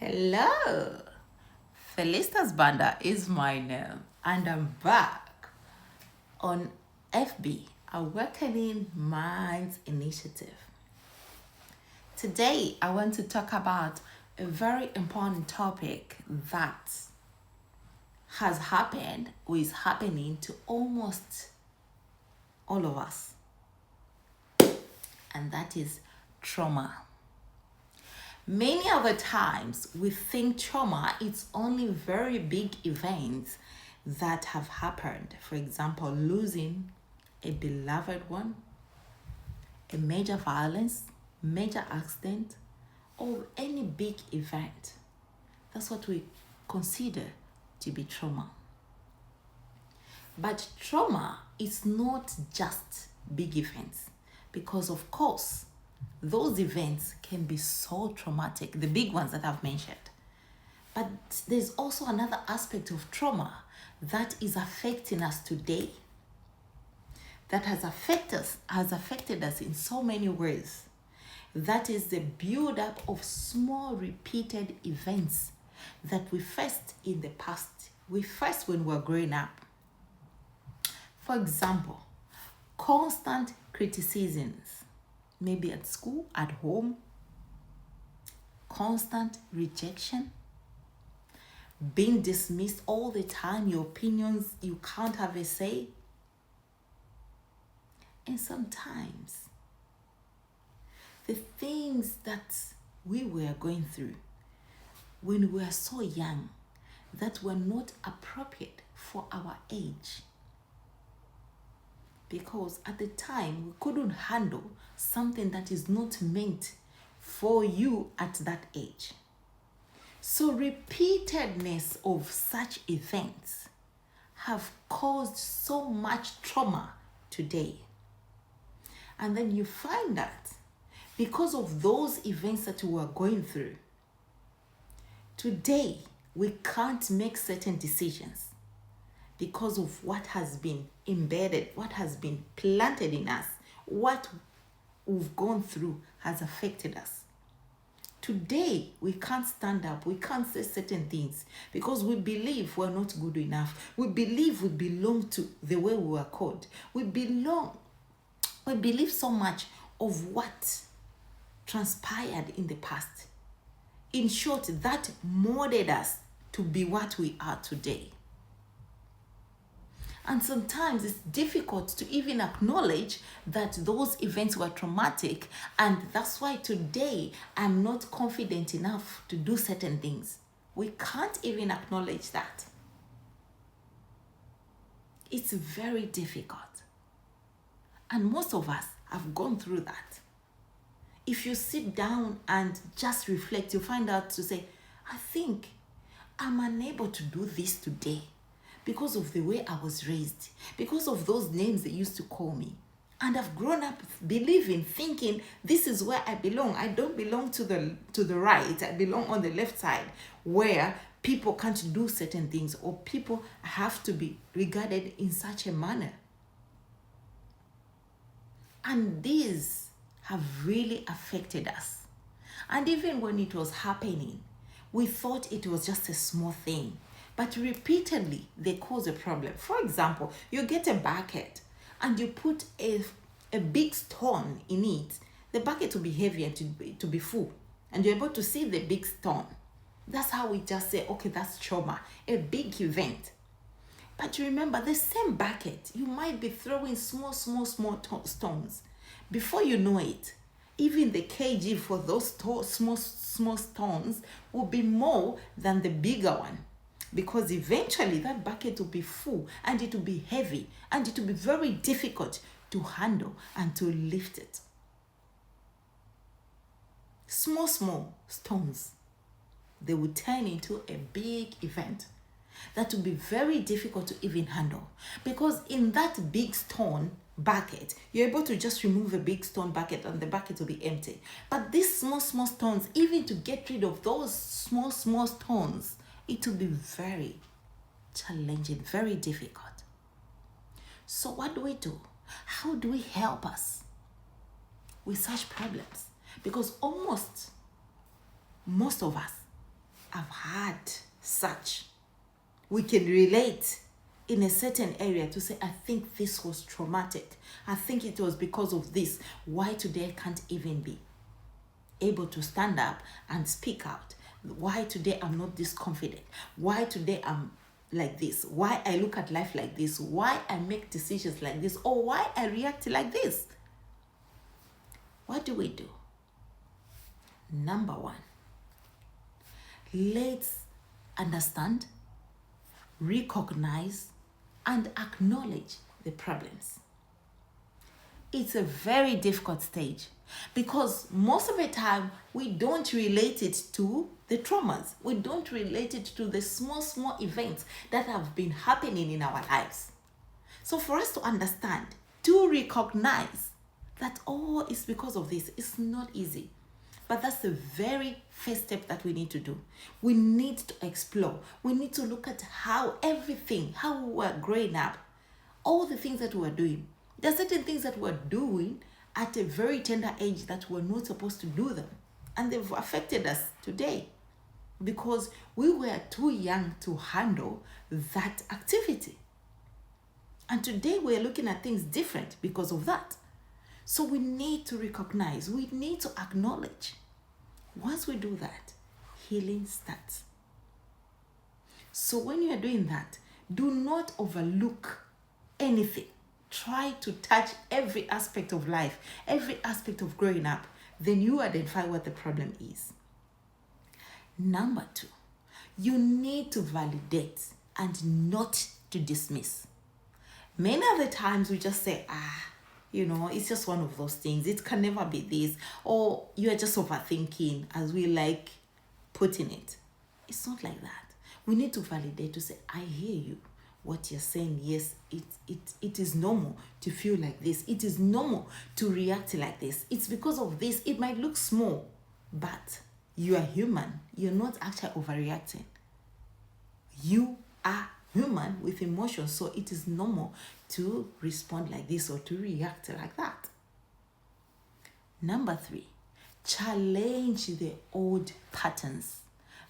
Hello, Felicitas Banda is my name, and I'm back on FB, Awakening Minds Initiative. Today, I want to talk about a very important topic that has happened or is happening to almost all of us, and that is trauma. Many other times we think trauma is only very big events that have happened. For example, losing a beloved one, a major violence, major accident, or any big event. That's what we consider to be trauma. But trauma is not just big events because, of course, those events can be so traumatic, the big ones that I've mentioned. But there's also another aspect of trauma that is affecting us today, that has affected us in so many ways. That is the build-up of small repeated events that we faced in the past. We faced when we were growing up. For example, constant criticisms, maybe at school, at home, constant rejection, being dismissed all the time, your opinions, you can't have a say. And sometimes the things that we were going through when we were so young that were not appropriate for our age, because at the time we couldn't handle something that is not meant for you at that age. So repeatedness of such events have caused so much trauma today. And then you find that because of those events that we were going through, today we can't make certain decisions because of what has been embedded, what has been planted in us, what we've gone through has affected us. Today, we can't stand up, we can't say certain things because we believe we're not good enough. We believe we belong to the way we were called. We believe so much of what transpired in the past. In short, that molded us to be what we are today. And sometimes it's difficult to even acknowledge that those events were traumatic, and that's why today I'm not confident enough to do certain things. We can't even acknowledge that. It's very difficult. And most of us have gone through that. If you sit down and just reflect, you find out to say, I think I'm unable to do this today because of the way I was raised, because of those names they used to call me. And I've grown up believing, thinking, this is where I belong. I don't belong to the right. I belong on the left side, where people can't do certain things or people have to be regarded in such a manner. And these have really affected us. And even when it was happening, we thought it was just a small thing. But repeatedly, they cause a problem. For example, you get a bucket and you put a big stone in it. The bucket will be heavy and to be full. And you're able to see the big stone. That's how we just say, okay, that's trauma, a big event. But remember, the same bucket, you might be throwing small stones. Before you know it, even the kg for those small stones will be more than the bigger one. Because eventually that bucket will be full and it will be heavy and it will be very difficult to handle and to lift it. Small stones, they will turn into a big event that will be very difficult to even handle. Because in that big stone bucket, you're able to just remove a big stone bucket and the bucket will be empty. But these small stones, even to get rid of those small stones, it will be very challenging, very difficult. So what do? How do we help us with such problems? Because most of us I've had such. We can relate in a certain area to say, I think this was traumatic. I think it was because of this. Why today I can't even be able to stand up and speak out? Why today I'm not this confident? Why today I'm like this? Why I look at life like this? Why I make decisions like this? Or why I react like this? What do we do? Number one, let's understand, recognize, and acknowledge the problems. It's a very difficult stage because most of the time we don't relate it to the traumas. We don't relate it to the small events that have been happening in our lives. So for us to understand, to recognize that, oh, it's because of this, it's not easy. But that's the very first step that we need to do. We need to explore. We need to look at how everything, how we were growing up, all the things that we were doing. There are certain things that we're doing at a very tender age that we're not supposed to do them. And they've affected us today because we were too young to handle that activity. And today we're looking at things different because of that. So we need to recognize, we need to acknowledge. Once we do that, healing starts. So when you are doing that, do not overlook anything. Try to touch every aspect of life, every aspect of growing up. Then you identify what the problem is. Number two, you need to validate and not to dismiss. Many of the times we just say, it's just one of those things. It can never be this. Or you're just overthinking, as we like putting it. It's not like that. We need to validate, to say, I hear you. What you're saying, yes, it is normal to feel like this. It is normal to react like this. It's because of this. It might look small, but you are human. You're not actually overreacting. You are human with emotions, so it is normal to respond like this or to react like that. Number three, challenge the old patterns,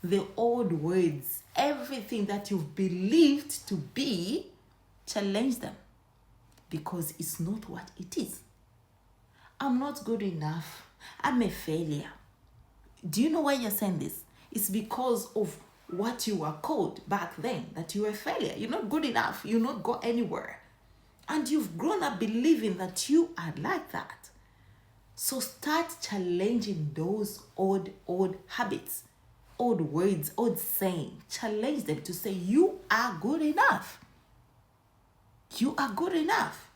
the old words, everything that you've believed to be, challenge them because it's not what it is. I'm not good enough. I'm a failure. Do you know why you're saying this? It's because of what you were called back then, that you were a failure. You're not good enough. You'll not go anywhere. And you've grown up believing that you are like that. So start challenging those old habits, old words, old saying. Challenge them to say, you are good enough. You are good enough.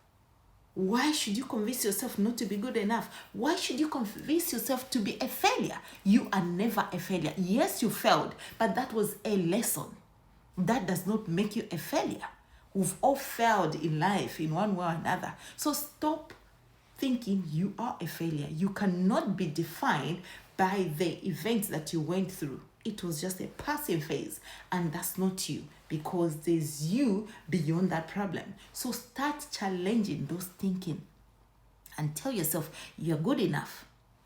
Why should you convince yourself not to be good enough? Why should you convince yourself to be a failure? You are never a failure. Yes, you failed, but that was a lesson. That does not make you a failure. We've all failed in life in one way or another. So stop thinking you are a failure. You cannot be defined by the events that you went through. It was just a passing phase, and that's not you, because there's you beyond that problem. So start challenging those thinking and tell yourself you're good enough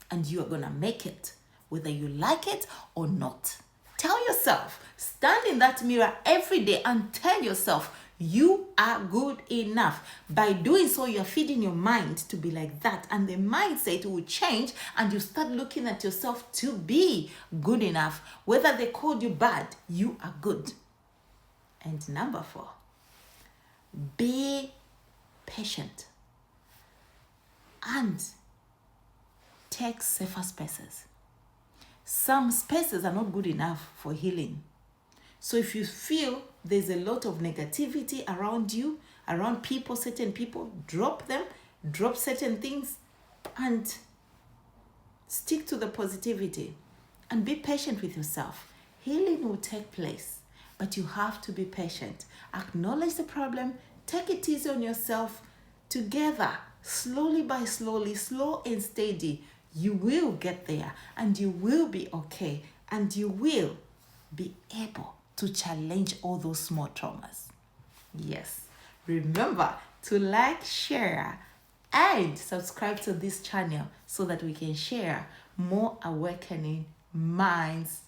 and you're gonna make it, whether you like it or not. Tell yourself, stand in that mirror every day and tell yourself you are good enough. By doing so, you're feeding your mind to be like that, and the mindset will change and you start looking at yourself to be good enough. Whether they called you bad, you are good. And number 4, be patient and take safer spaces. Some spaces are not good enough for healing. So if you feel there's a lot of negativity around you, around people, certain people, drop them, drop certain things, and stick to the positivity and be patient with yourself. Healing will take place, but you have to be patient. Acknowledge the problem, take it easy on yourself. Together, slowly by slowly, slow and steady, you will get there and you will be okay and you will be able to challenge all those small traumas. Yes, remember to like, share, and subscribe to this channel so that we can share more awakening minds